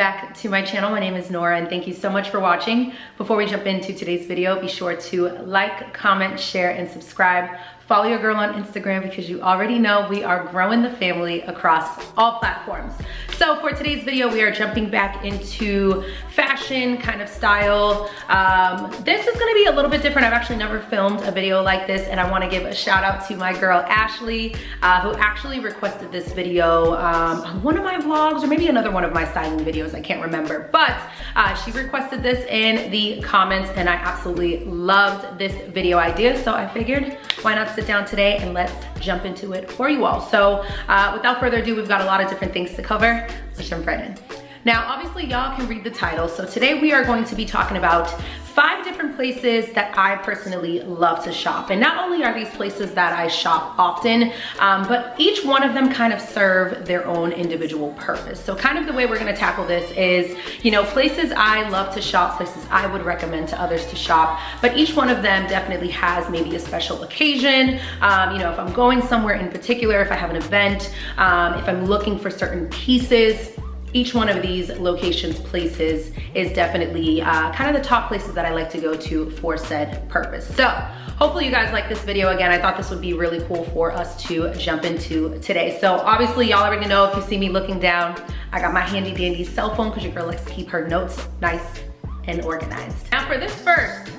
back to my channel. My name is Nora and thank you so much for watching. Before we jump into today's video, be sure to like, comment, share, and subscribe. Follow your girl on Instagram because you already know we are growing the family across all platforms. So for today's video, we are jumping back into fashion kind of style. This is gonna be a little bit different. I've actually never filmed a video like this, and I wanna give a shout out to my girl, Ashley, who actually requested this video on one of my vlogs, or maybe another one of my styling videos, I can't remember. But she requested this in the comments, and I absolutely loved this video idea. So I figured, why not sit down today and let's jump into it for you all. So without further ado, we've got a lot of different things to cover. Let's jump right in. Now, obviously y'all can read the title. So today we are going to be talking about 5 different places that I personally love to shop. And not only are these places that I shop often, but each one of them kind of serve their own individual purpose. So kind of the way we're gonna tackle this is, you know, places I love to shop, places I would recommend to others to shop, but each one of them definitely has maybe a special occasion. You know, if I'm going somewhere in particular, if I have an event, if I'm looking for certain pieces, each one of these locations, places is definitely kind of the top places that I like to go to for said purpose. So hopefully you guys like this video. Again, I thought this would be really cool for us to jump into today. So obviously y'all already know, if you see me looking down, I got my handy dandy cell phone because your girl likes to keep her notes nice and organized. Now for this first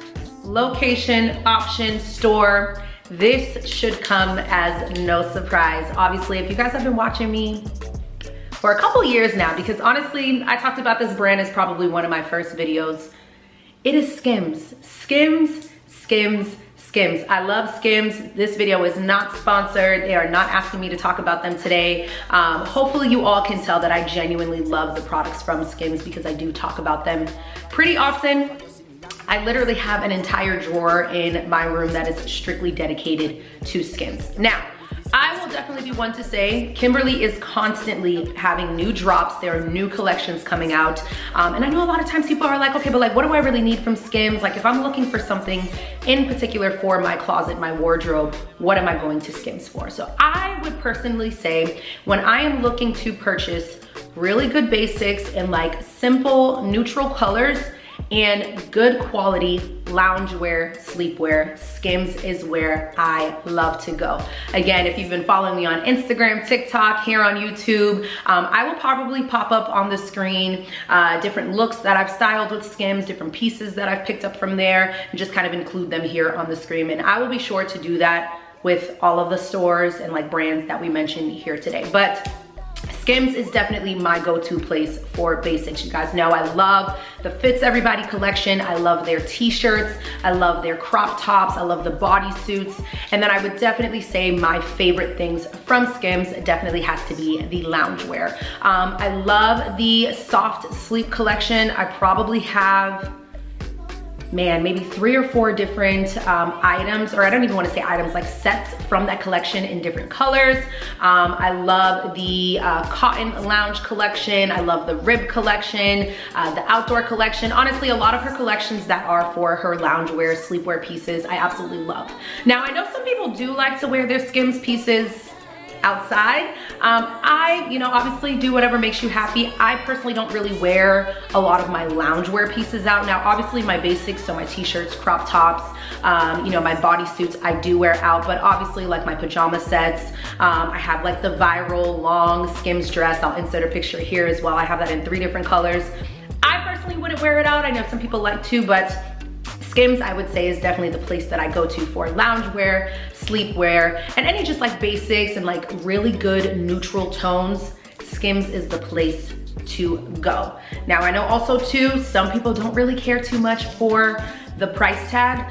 location, option, store, this should come as no surprise. Obviously, if you guys have been watching me for a couple years now, because honestly, I talked about this brand as probably one of my first videos. It is SKIMS. SKIMS, SKIMS, SKIMS. I love SKIMS. This video is not sponsored. They are not asking me to talk about them today. Hopefully you all can tell that I genuinely love the products from SKIMS because I do talk about them pretty often. I literally have an entire drawer in my room that is strictly dedicated to SKIMS. Now, I will definitely be one to say Kimberly is constantly having new drops. There are new collections coming out. And I know a lot of times people are like, okay, but like, what do I really need from SKIMS? Like if I'm looking for something in particular for my closet, my wardrobe, what am I going to SKIMS for? So I would personally say when I am looking to purchase really good basics in like simple neutral colors and good quality loungewear, sleepwear, SKIMS is where I love to go. Again, if you've been following me on Instagram, TikTok, here on YouTube, I will probably pop up on the screen different looks that I've styled with SKIMS, different pieces that I've picked up from there, and just kind of include them here on the screen. And I will be sure to do that with all of the stores and like brands that we mentioned here today. But SKIMS is definitely my go-to place for basics. You guys know I love the Fits Everybody collection. I love their t-shirts. I love their crop tops. I love the bodysuits. And then I would definitely say my favorite things from SKIMS definitely has to be the loungewear. I love the soft sleep collection. I probably have, man, maybe 3 or 4 different items, or I don't even want to say items, like sets from that collection in different colors. I love the cotton lounge collection. I love the rib collection, the outdoor collection. Honestly, a lot of her collections that are for her loungewear, sleepwear pieces, I absolutely love. Now, I know some people do like to wear their SKIMS pieces outside. I, you know, obviously do whatever makes you happy. I personally don't really wear a lot of my loungewear pieces out. Now, obviously my basics, so my t-shirts, crop tops, you know, my bodysuits I do wear out, but obviously like my pajama sets, I have like the viral long SKIMS dress. I'll insert a picture here as well. I have that in 3 different colors. I personally wouldn't wear it out. I know some people like to, but SKIMS, I would say, is definitely the place that I go to for loungewear, sleepwear, and any just like basics and like really good neutral tones. SKIMS is the place to go. Now, I know also too, some people don't really care too much for the price tag.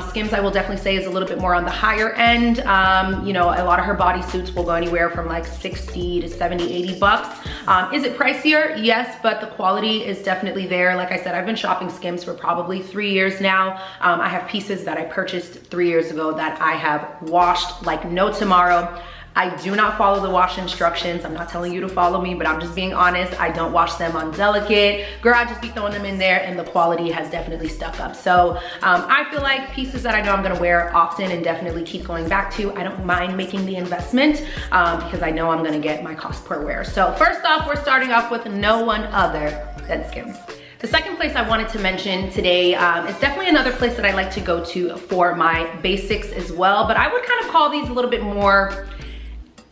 SKIMS, I will definitely say, is a little bit more on the higher end. You know, a lot of her bodysuits will go anywhere from like 60 to 70, 80 bucks. Is it pricier? Yes, but the quality is definitely there. Like I said, I've been shopping SKIMS for probably 3 years now. I have pieces that I purchased 3 years ago that I have washed like no tomorrow. I do not follow the wash instructions. I'm not telling you to follow me, but I'm just being honest. I don't wash them on delicate. Girl, I just be throwing them in there and the quality has definitely stuck up. So I feel like pieces that I know I'm gonna wear often and definitely keep going back to, I don't mind making the investment because I know I'm gonna get my cost per wear. So first off, we're starting off with no one other than Skims. The second place I wanted to mention today is definitely another place that I like to go to for my basics as well, but I would kind of call these a little bit more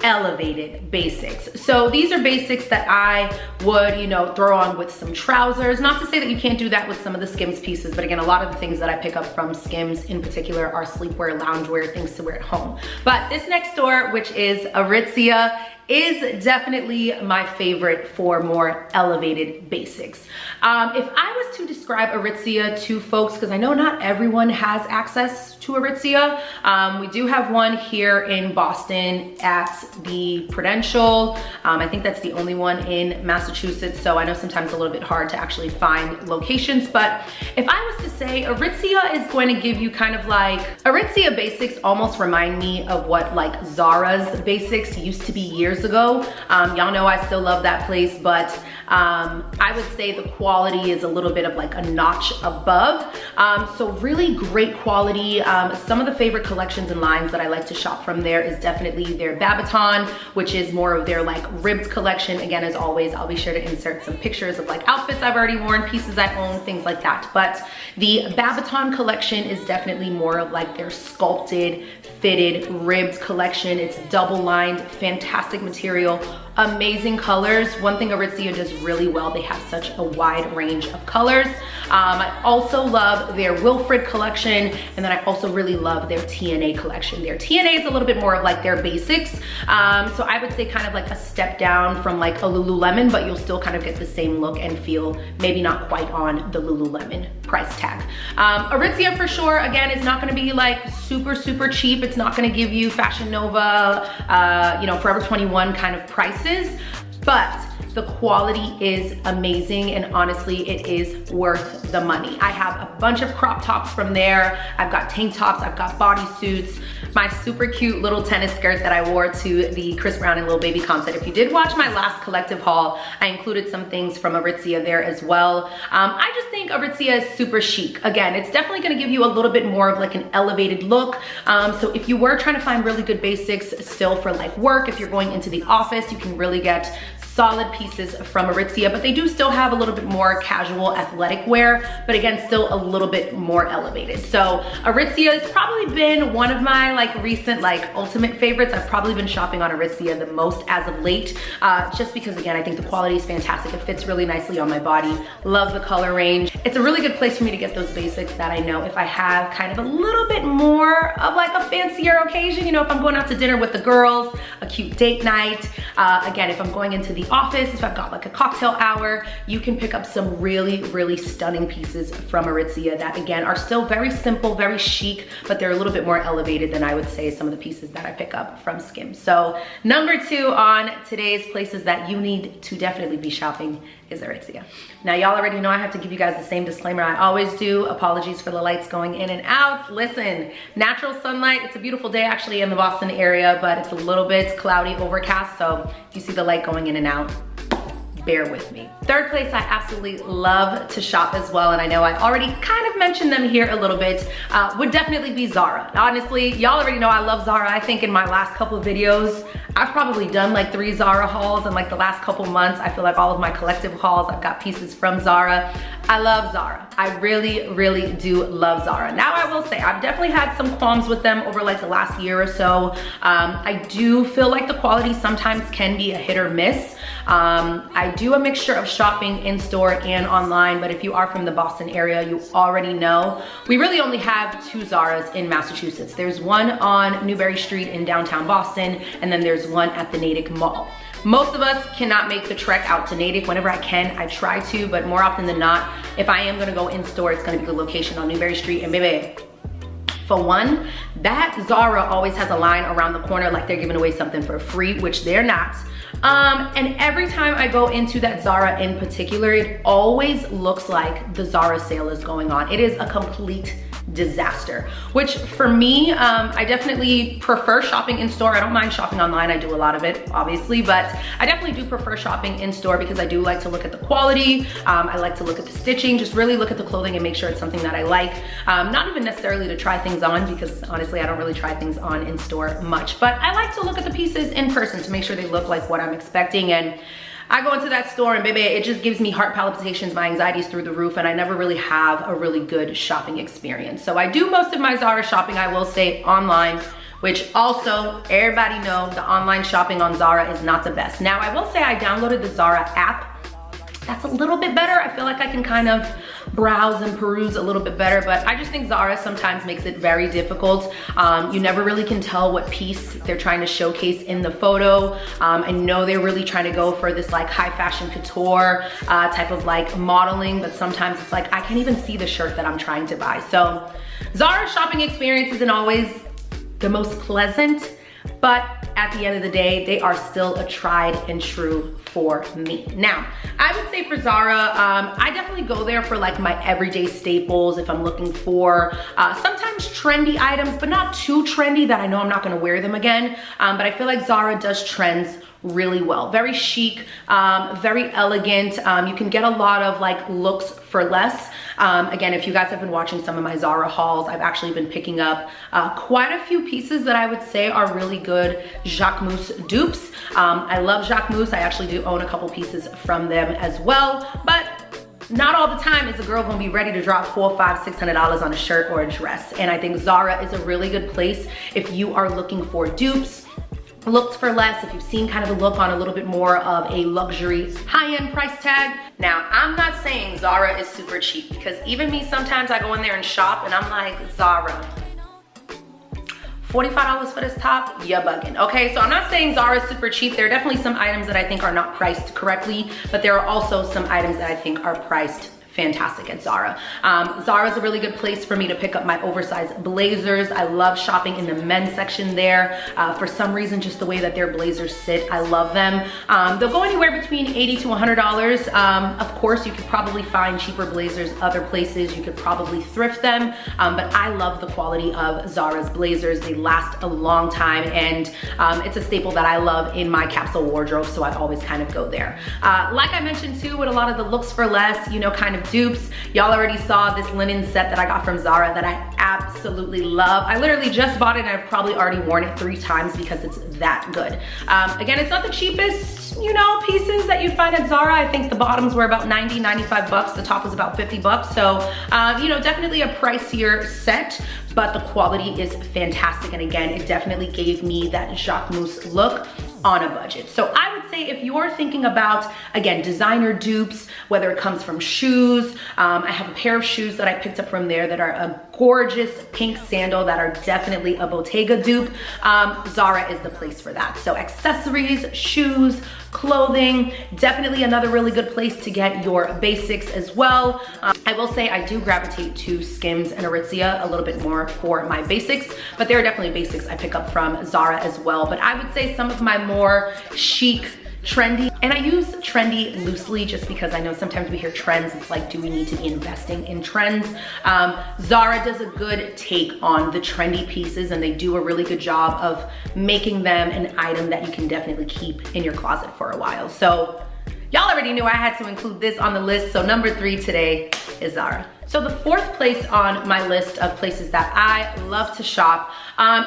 elevated basics. So these are basics that I would, you know, throw on with some trousers. Not to say that you can't do that with some of the Skims pieces, but again, a lot of the things that I pick up from Skims in particular are sleepwear, loungewear, things to wear at home. But this next store, which is AURITZIA, is definitely my favorite for more elevated basics. If I was to describe AURITZIA to folks, because I know not everyone has access to AURITZIA, we do have one here in Boston at the Prudential. I think that's the only one in Massachusetts, so I know sometimes it's a little bit hard to actually find locations, but if I was to say AURITZIA is going to give you kind of like, AURITZIA basics almost remind me of what like ZARA's basics used to be years ago. Y'all know I still love that place, but I would say the quality is a little bit of like a notch above. So really great quality. Some of the favorite collections and lines that I like to shop from there is definitely their Babaton, which is more of their like ribbed collection. Again, as always, I'll be sure to insert some pictures of like outfits I've already worn, pieces I own, things like that. But the Babaton collection is definitely more of like their sculpted, fitted, ribbed collection. It's double lined, fantastic material, amazing colors. One thing AURITZIA does really well, they have such a wide range of colors. I also love their Wilfred collection, and then I also really love their TNA collection. Their TNA is a little bit more of like their basics. So I would say kind of like a step down from like a Lululemon, but you'll still kind of get the same look and feel, maybe not quite on the Lululemon price tag. AURITZIA for sure, again, is not gonna be like super, super cheap. It's not gonna give you Fashion Nova, you know, Forever 21 kind of prices, but the quality is amazing, and honestly, it is worth the money. I have a bunch of crop tops from there. I've got tank tops, I've got bodysuits, my super cute little tennis skirt that I wore to the Chris Brown and Lil Baby concert. If you did watch my last collective haul, I included some things from AURITZIA there as well. I just think AURITZIA is super chic. Again, it's definitely gonna give you a little bit more of like an elevated look. So if you were trying to find really good basics still for like work, if you're going into the office, you can really get solid pieces from AURITZIA, but they do still have a little bit more casual athletic wear, but again, still a little bit more elevated. So AURITZIA has probably been one of my like recent like ultimate favorites. I've probably been shopping on AURITZIA the most as of late, just because again, I think the quality is fantastic. It fits really nicely on my body. Love the color range. It's a really good place for me to get those basics that I know if I have kind of a little bit more of like a fancier occasion, you know, if I'm going out to dinner with the girls, a cute date night, again, if I'm going into the office, if I've got like a cocktail hour, you can pick up some really, really stunning pieces from AURITZIA that again are still very simple, very chic, but they're a little bit more elevated than I would say some of the pieces that I pick up from Skims. So number 2 on today's places that you need to definitely be shopping is AURITZIA. Now y'all already know I have to give you guys the same disclaimer I always do. Apologies for the lights going in and out. Listen, natural sunlight. It's a beautiful day actually in the Boston area, but it's a little bit cloudy, overcast. So if you see the light going in and out, bear with me. Third place I absolutely love to shop as well, and I know I already kind of mentioned them here a little bit, would definitely be ZARA. Honestly, y'all already know I love ZARA. I think in my last couple of videos, I've probably done like 3 ZARA hauls in like the last couple months. I feel like all of my collective hauls, I've got pieces from ZARA. I love ZARA. I really, really do love ZARA. Now I will say, I've definitely had some qualms with them over like the last year or so. I do feel like the quality sometimes can be a hit or miss. I do a mixture of shopping in store and online, but if you are from the Boston area, you already know we really only have 2 ZARAs in Massachusetts. There's one on Newbury Street in downtown Boston, and then there's one at the Natick Mall. Most of us cannot make the trek out to Natick. Whenever I can, I try to, but more often than not, if I am gonna go in store, it's gonna be the location on Newbury Street. And baby, for one, that ZARA always has a line around the corner like they're giving away something for free, which they're not. And every time I go into that ZARA in particular, it always looks like the ZARA sale is going on. It is a complete disaster, which for me, I definitely prefer shopping in store. I don't mind shopping online. I do a lot of it, obviously, but I definitely do prefer shopping in store because I do like to look at the quality. I like to look at the stitching, just really look at the clothing and make sure it's something that I like. Not even necessarily to try things on, because honestly, I don't really try things on in store much, but I like to look at the pieces in person to make sure they look like what I'm expecting. And I go into that store and baby, it just gives me heart palpitations, my anxiety's through the roof, and I never really have a really good shopping experience. So I do most of my Zara shopping, I will say, online, which also, everybody know the online shopping on Zara is not the best. Now, I will say I downloaded the Zara app. That's a little bit better. I feel like I can kind of browse and peruse a little bit better, but I just think Zara sometimes makes it very difficult. You never really can tell what piece they're trying to showcase in the photo. I know they're really trying to go for this like high fashion couture type of like modeling, but sometimes it's like I can't even see the shirt that I'm trying to buy. So Zara shopping experience isn't always the most pleasant, but at the end of the day, they are still a tried and true for me. Now, I would say for Zara, I definitely go there for like my everyday staples if I'm looking for sometimes trendy items, but not too trendy that I know I'm not gonna wear them again. But I feel like Zara does trends really well. Very chic, very elegant. You can get a lot of like looks for less. Again, if you guys have been watching some of my Zara hauls, I've actually been picking up quite a few pieces that I would say are really good JACQUES dupes. I love JACQUES. I actually do own a couple pieces from them as well, but not all the time is a girl gonna be ready to drop $400, $500, $600 on a shirt or a dress. And I think Zara is a really good place if you are looking for dupes, looks for less, if you've seen kind of a look on a little bit more of a luxury high-end price tag. Now, I'm not saying Zara is super cheap, because even me, sometimes I go in there and shop and I'm like, Zara, $45 for this top? You're bugging. Okay, so I'm not saying Zara is super cheap. There are definitely some items that I think are not priced correctly, but there are also some items that I think are priced fantastic at Zara. Zara is a really good place for me to pick up my oversized blazers. I love shopping in the men's section there. For some reason, just the way that their blazers sit, I love them. They'll go anywhere between $80 to $100. Of course, you could probably find cheaper blazers other places. You could probably thrift them, but I love the quality of Zara's blazers. They last a long time, and it's a staple that I love in my capsule wardrobe, so I always kind of go there. Like I mentioned too, with a lot of the looks for less, you know, kind of dupes. Y'all already saw this linen set that I got from Zara that I absolutely love. I literally just bought it and I've probably already worn it 3 times because it's that good. Again, it's not the cheapest, you know, pieces that you find at Zara. I think the bottoms were about 90, 95 bucks. The top was about 50 bucks. So, you know, definitely a pricier set, but the quality is fantastic. And again, it definitely gave me that JACQUES look on a budget. So I would say if you're thinking about, again, designer dupes, whether it comes from shoes, I have a pair of shoes that I picked up from there that are a gorgeous pink sandal that are definitely a Bottega dupe. Zara is the place for that. So accessories, shoes, clothing, definitely another really good place to get your basics as well. I will say I do gravitate to SKIMS and AURITZIA a little bit more for my basics, but there are definitely basics I pick up from Zara as well. But I would say some of my more chic, trendy, and I use trendy loosely just because I know sometimes we hear trends, it's like, do we need to be investing in trends? Zara does a good take on the trendy pieces, and they do a really good job of making them an item that you can definitely keep in your closet for a while. So y'all already knew I had to include this on the list, so number 3 today is Zara. So the 4th place on my list of places that I love to shop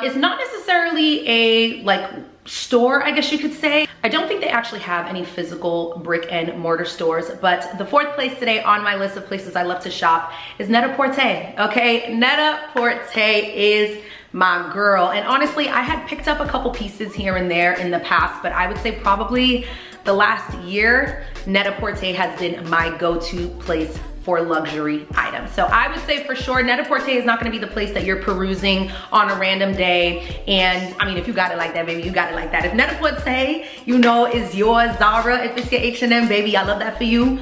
is not necessarily a like store, I guess you could say. I don't think they actually have any physical brick and mortar stores, but the 4th place today on my list of places I love to shop is NETAPORTE, okay? NETAPORTE is my girl. And honestly, I had picked up a couple pieces here and there in the past, but I would say probably the last year, NETAPORTE has been my go-to place for luxury items. So I would say for sure, NETAPORTE is not gonna be the place that you're perusing on a random day. And I mean, if you got it like that, baby, you got it like that. If NETAPORTE, you know, is your Zara, if it's your H&M, baby, I love that for you.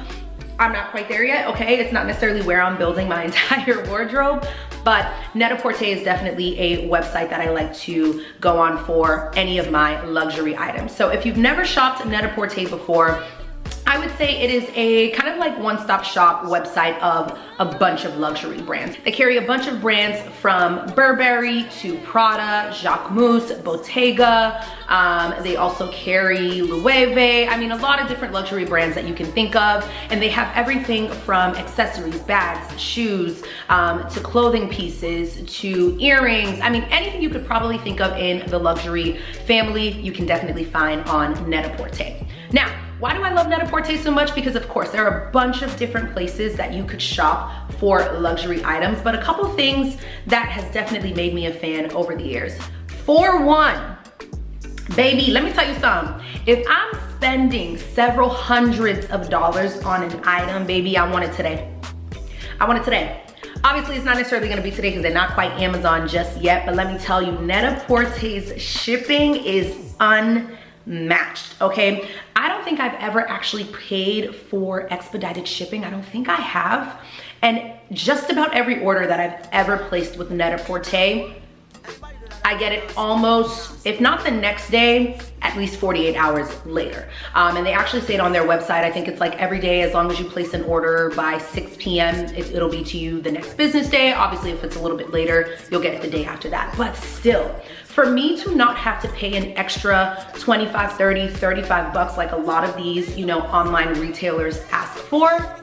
I'm not quite there yet, okay? It's not necessarily where I'm building my entire wardrobe, but NETAPORTE is definitely a website that I like to go on for any of my luxury items. So if you've never shopped NETAPORTE before, I would say it is a kind of like one-stop shop website of a bunch of luxury brands. They carry a bunch of brands from Burberry to Prada, JACQUES, Bottega. They also carry Loewe. I mean, a lot of different luxury brands that you can think of. And they have everything from accessories, bags, shoes, to clothing pieces, to earrings. I mean, anything you could probably think of in the luxury family, you can definitely find on NETAPORTE. Now, why do I love Net-a-Porte so much? Because of course, there are a bunch of different places that you could shop for luxury items, but a couple things that has definitely made me a fan over the years. For one, baby, let me tell you something. If I'm spending several hundreds of dollars on an item, baby, I want it today. I want it today. Obviously, it's not necessarily gonna be today because they're not quite Amazon just yet, but let me tell you, Net-a-Porte's shipping is unmatched, okay? I don't think I've ever actually paid for expedited shipping. I don't think I have. And just about every order that I've ever placed with Net-a-Porte, I get it almost, if not the next day, at least 48 hours later. And they actually say it on their website. I think it's like every day, as long as you place an order by 6 p.m., it'll be to you the next business day. Obviously, if it's a little bit later, you'll get it the day after that. But still, for me to not have to pay an extra 25, 30, 35 bucks like a lot of these, you know, online retailers ask for,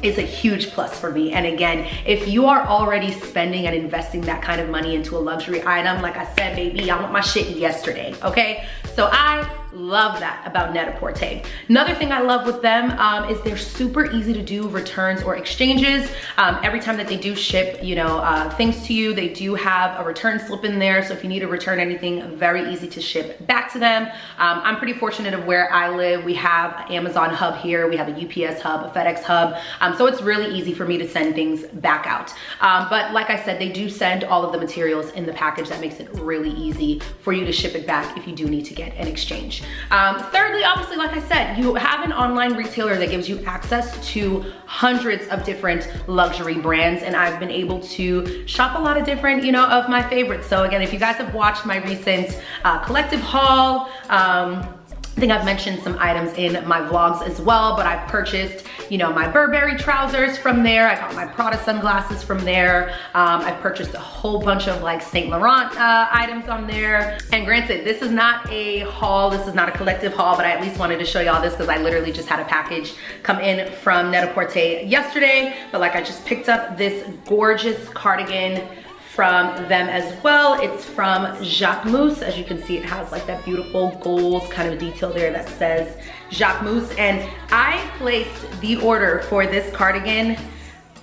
is a huge plus for me. And again, if you are already spending and investing that kind of money into a luxury item, like I said, baby, I want my shit yesterday, okay? So I love that about Net-a-Porte. Another thing I love with them is they're super easy to do returns or exchanges. Every time that they do ship, you know, things to you, they do have a return slip in there. So if you need to return anything, very easy to ship back to them. I'm pretty fortunate of where I live. We have an Amazon hub here. We have a UPS hub, a FedEx hub. So it's really easy for me to send things back out. But like I said, they do send all of the materials in the package. That makes it really easy for you to ship it back if you do need to get an exchange. Thirdly, obviously, like I said, you have an online retailer that gives you access to hundreds of different luxury brands, and I've been able to shop a lot of different, you know, of my favorites. So again, if you guys have watched my recent collective haul, I think I've mentioned some items in my vlogs as well, but I've purchased, you know, my Burberry trousers from there. I got my Prada sunglasses from there. I've purchased a whole bunch of like Saint Laurent items on there. And granted, this is not a haul, this is not a collective haul, but I at least wanted to show y'all this because I literally just had a package come in from Net-a-Porte yesterday. But like, I just picked up this gorgeous cardigan from them as well. It's from JACQUES. As you can see, it has like that beautiful gold kind of detail there that says JACQUES. And I placed the order for this cardigan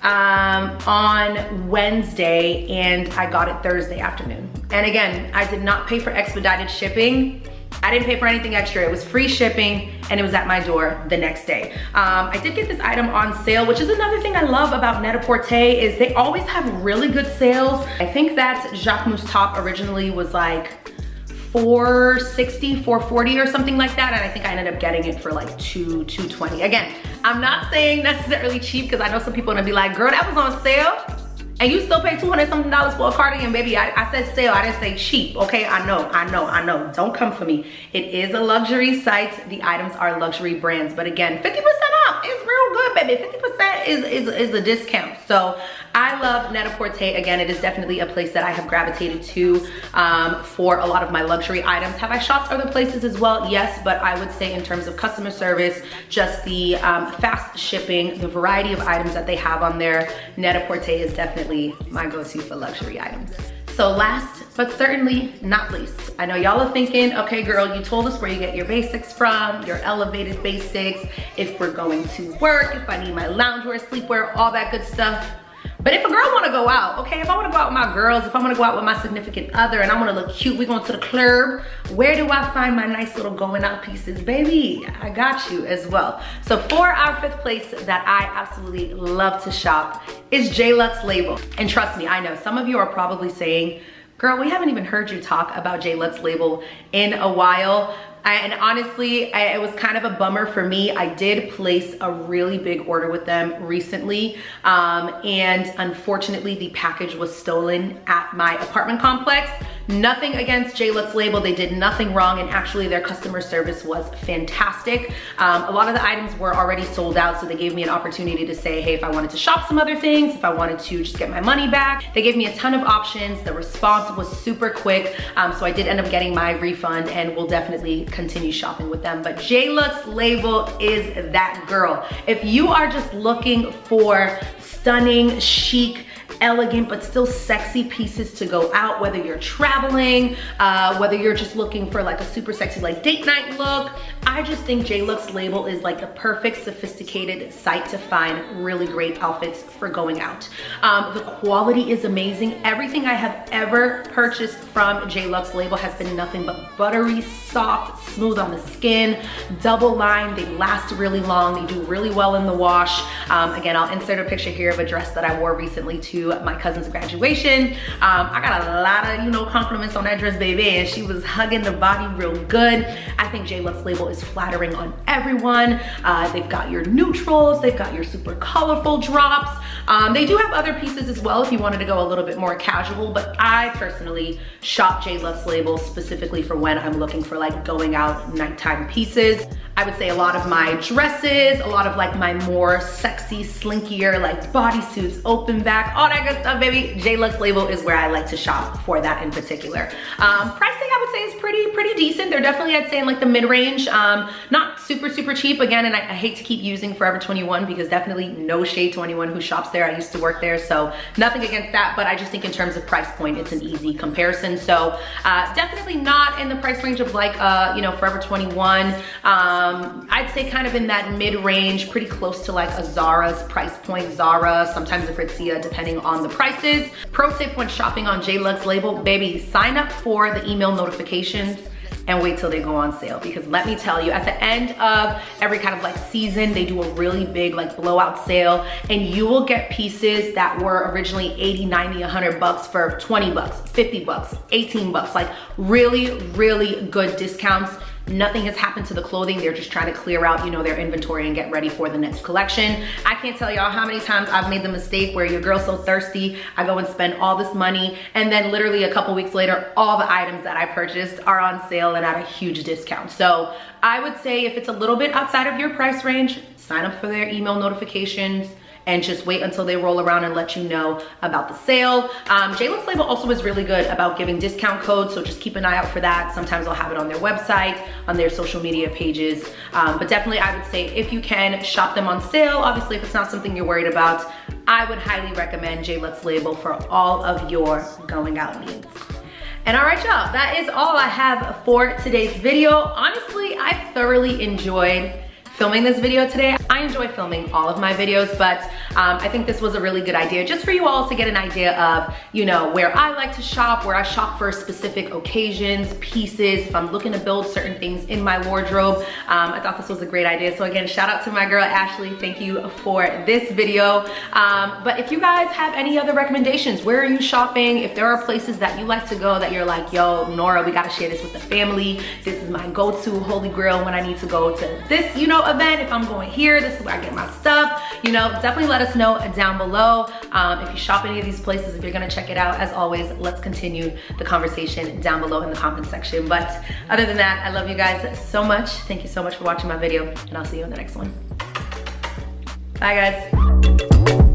on Wednesday, and I got it Thursday afternoon. And again, I did not pay for expedited shipping. I didn't pay for anything extra. It was free shipping, and it was at my door the next day. I did get this item on sale, which is another thing I love about Net-a-Porte is they always have really good sales. I think that JACQUES top originally was like $460, $440 or something like that, and I think I ended up getting it for like $220. Again, I'm not saying necessarily cheap because I know some people are gonna be like, girl, that was on sale. And you still pay $200 something for a cardigan, baby. I said sale, I didn't say cheap, okay? I know, don't come for me. It is a luxury site. The items are luxury brands, but again, 50% off is real good, baby. 50% is a discount. So I love Net-a-Porte. Again, it is definitely a place that I have gravitated to for a lot of my luxury items. Have I shopped other places as well? Yes, but I would say in terms of customer service, just the fast shipping, the variety of items that they have on there, Net-a-Porte is definitely my go-to for luxury items. So last but certainly not least, I know y'all are thinking, okay girl, you told us where you get your basics from, your elevated basics, if we're going to work, if I need my loungewear, sleepwear, all that good stuff. But if a girl wanna go out, okay, if I wanna go out with my girls, if I wanna go out with my significant other and I wanna look cute, we going to the club, where do I find my nice little going out pieces? Baby, I got you as well. So for our fifth place that I absolutely love to shop is JLux Label. And trust me, I know some of you are probably saying, girl, we haven't even heard you talk about JLux Label in a while. And honestly, it was kind of a bummer for me. I did place a really big order with them recently. And unfortunately, the package was stolen at my apartment complex. Nothing against JLux Label. They did nothing wrong, and actually their customer service was fantastic. A lot of the items were already sold out, so they gave me an opportunity to say, hey, if I wanted to shop some other things, if I wanted to just get my money back. They gave me a ton of options. The response was super quick. So I did end up getting my refund and will definitely continue shopping with them. But JLux Label is that girl. If you are just looking for stunning, chic, elegant but still sexy pieces to go out, whether you're traveling, whether you're just looking for like a super sexy like date night look. I just think JLuxe label is like the perfect sophisticated site to find really great outfits for going out. The quality is amazing. Everything I have ever purchased from JLuxe label has been nothing but buttery, soft, smooth on the skin, double line. They last really long. They do really well in the wash. Again, I'll insert a picture here of a dress that I wore recently to my cousin's graduation. I got a lot of, you know, compliments on that dress, baby, and she was hugging the body real good. I think JLuxe label is flattering on everyone. They've got your neutrals, they've got your super colorful drops. They do have other pieces as well if you wanted to go a little bit more casual, but I personally shop JLuxe label specifically for when I'm looking for like going out nighttime pieces. I would say a lot of my dresses, a lot of like my more sexy, slinkier, like bodysuits, open back, all that good stuff, baby. JLuxe label is where I like to shop for that in particular. Pricing, I would say, is pretty decent. They're definitely, I'd say, in like the mid-range. Not super cheap. Again, and I hate to keep using Forever 21 because definitely no shade to anyone who shops there. I used to work there, so nothing against that, but I just think in terms of price point, it's an easy comparison. So definitely not in the price range of like, you know, Forever 21. I'd say kind of in that mid-range, pretty close to like a Zara's price point. Zara, sometimes AURITZIA, depending on the prices. Pro tip when shopping on JLuxe label, baby, sign up for the email notifications and wait till they go on sale, because let me tell you, at the end of every kind of like season, they do a really big like blowout sale, and you will get pieces that were originally 80, 90, 100 bucks for 20 bucks, 50 bucks, 18 bucks, like really good discounts. Nothing has happened to the clothing. They're just trying to clear out, you know, their inventory and get ready for the next collection. I can't tell y'all how many times I've made the mistake where your girl's so thirsty, I go and spend all this money, and then literally a couple weeks later, all the items that I purchased are on sale and at a huge discount. So I would say if it's a little bit outside of your price range, sign up for their email notifications and just wait until they roll around and let you know about the sale. JLuxe label also is really good about giving discount codes, so just keep an eye out for that. Sometimes they'll have it on their website, on their social media pages. But definitely I would say if you can, shop them on sale. Obviously, if it's not something you're worried about, I would highly recommend JLuxe label for all of your going out needs. And all right, y'all, that is all I have for today's video. Honestly, I thoroughly enjoyed filming this video today. I enjoy filming all of my videos, but I think this was a really good idea just for you all to get an idea of, you know, where I like to shop, where I shop for specific occasions, pieces, if I'm looking to build certain things in my wardrobe. I thought this was a great idea. So again, shout out to my girl, Ashley. Thank you for this video. But if you guys have any other recommendations, where are you shopping? If there are places that you like to go that you're like, yo, Nora, we gotta share this with the family. This is my go-to holy grail when I need to go to this, you know, event. If I'm going here, this is where I get my stuff. You know, definitely let us know down below. If you shop any of these places, if you're gonna check it out. As always, let's continue the conversation down below in the comment section. But other than that, I love you guys so much. Thank you so much for watching my video, and I'll see you in the next one. Bye, guys.